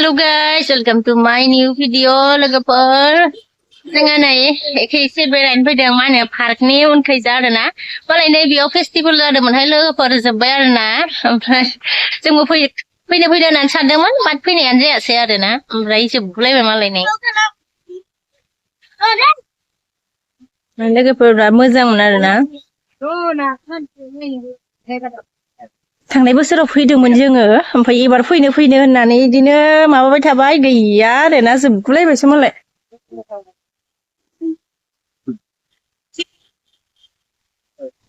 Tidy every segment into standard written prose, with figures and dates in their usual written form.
Hello guys, welcome to my new video लोगोफोर जोङो नै एसे बेरायनो फैदों मा होनो पार्कनि उनखैजा आरोना मालाय नै बेयाव फेस्टिभेल जादोंमोनहाय लोगोफोर जोब्बाय आरोना ओमफ्राय जोंबो फैनो होननानै सानदोंमोन बाट फैनायानो जायासै आरोना ओमफ्राय जोबलायबाय मालाय नै लोगोफोरा मोजांमोन आरोना थांनाय बोसोराव फैदोंमोन जोङो ओमफ्राय एबार फैनो होननानै इदिनो माबाबाय थाबाय गैया आरोना जोबलायबायसो मालाय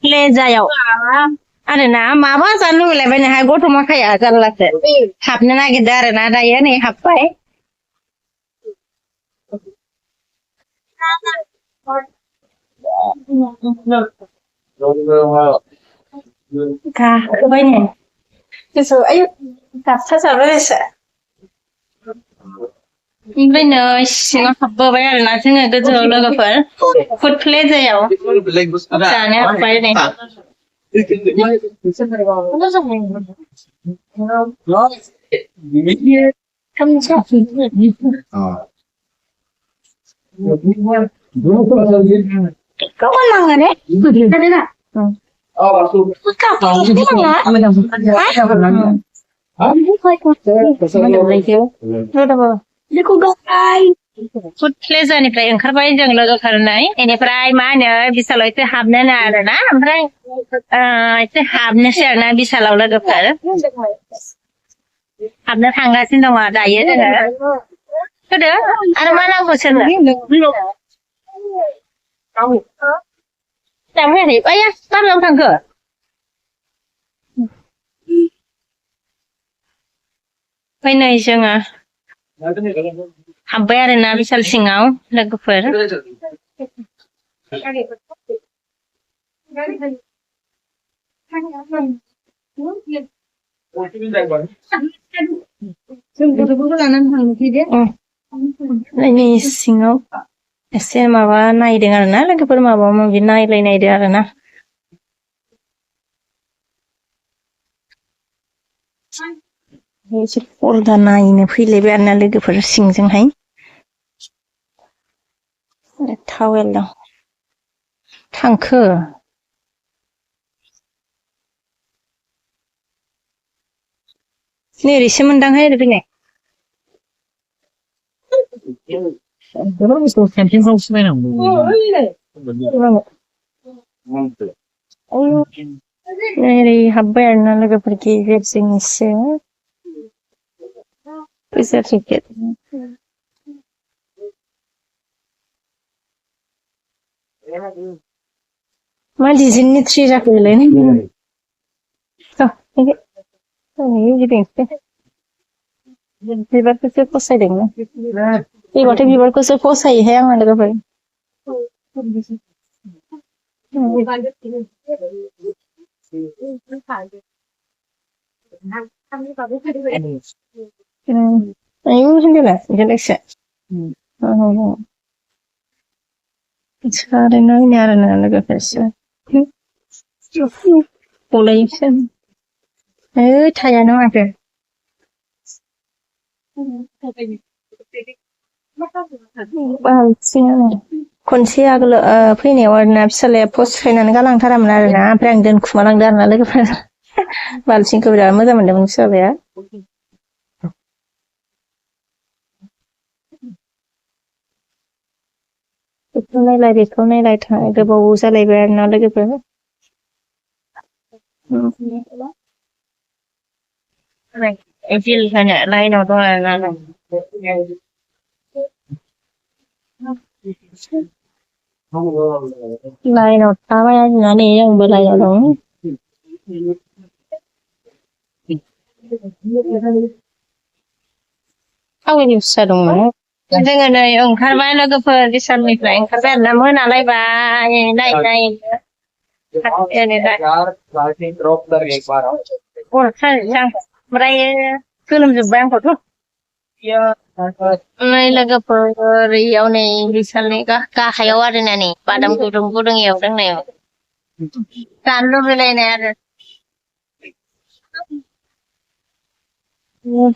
लेजायाव आरोना माबा जानो लुबैलायबायनोहाय गथ' माखाया जारलासो हाबनो नागिरदों आरोना दायो नै हाबबाय गाखोबाय नै गोसोआव आयु गाबथाजाबायसो ओमफ्राय नै सिङाव हाबबोबाय आरोना जोङो गोजौआव लोगोफोर फुड प्लेजायाव जानो हाबबाय नै Kawan lang ne? Ada na? Food प्लेजारनिफ्राय ओंखारबाय जों लोगोफोरनाय बेनिफ्राय मा होनो बिसालाव एसे हाबनो आरोना ओमफ्राय एसे हाबनोसै आरोना बिसालाव लोगोफोर हाबनो थांगासिनो दङ दायो जोङो होदो आरो मा नांगौ सोरनो जाफैयाखै आया माबायाव थांखो ओमफ्राय नै जोङो हाबबाय आरोना बिसाल सिङाव लोगोफोर नै सिङाव एसे माबा नायदों आरोना लोगोफोर माबा माबि नायलायनायदों आरोना एसे पर्दा नायनो फैलायबाय आरोना लोगोफोर सिंजोंहाय टावेल दं थांखो नै ओरैसो मोनदांहाय ओरै फैनाय ओरै हाबबाय आरोना लोगोफोर गेजेरजों एसे फैसा टिकेट मा डिजाइननि ट्रि जाखो बेलाय बिबारखौसो फसायदों बेबाथाय बिबारखौसो फसायोहाय आङो लोगोफोर आयु होनदोंना बिदिलायसो सारै नायनो आरोना लोगोफोरसो गलायसो थायानो माथो खनसे आगोल फैनायाव आरोना फिसालाया पस्ट खायनानै गालांथारामोन आरोना ओमफ्राय आं दोनखुमालांदों आरोना लोगोफोर बालथिंखौ बिराद मोजां मोनदोंमोन फिसालाया बेखौ नायलाय गोबाव जालायबाय आरोना लोगोफोर एप्रिल होनो लाइनाव दं आरोना लाइनाव थाबाय आरोना नै आंबो लाइनाव दं थावैनि फिसा दंमोन जोङो नै ओंखारबाय लोगोफोर बिसालनिफ्राय ओंखारबाय आरोना मोनालायबाय नाय ओमफ्राय गोलोमजोब्बाय आंखौथ' नै लोगोफोर इयाव नै बिसालनि गाहायाव आरोना नै बादाम गुदुं गुदुं एवदों नै जानो लुबैलायनाय आरो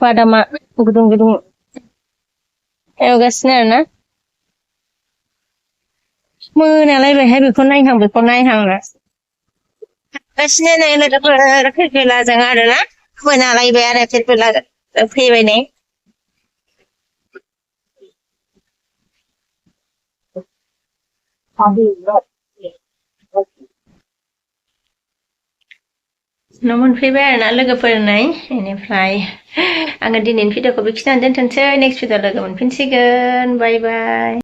बादामा गुदुं गुदुं एवगासिनो आरोना मोनालायबायहाय बेखौ नायहां गासिनो नै लोगोफोर फिरफिलाजों आरोना मोनालायबाय आरो फिरफिला फैबाय नै न' मोनफैबाय आरोना लोगोफोर नै बेनिफ्राय आङो दिनैनि भिडिअखौ बेखिनियावनो दोनथ'नोसै नेक्स्ट भिडिअ लोगो मोनफिनसिगोन बाय बाय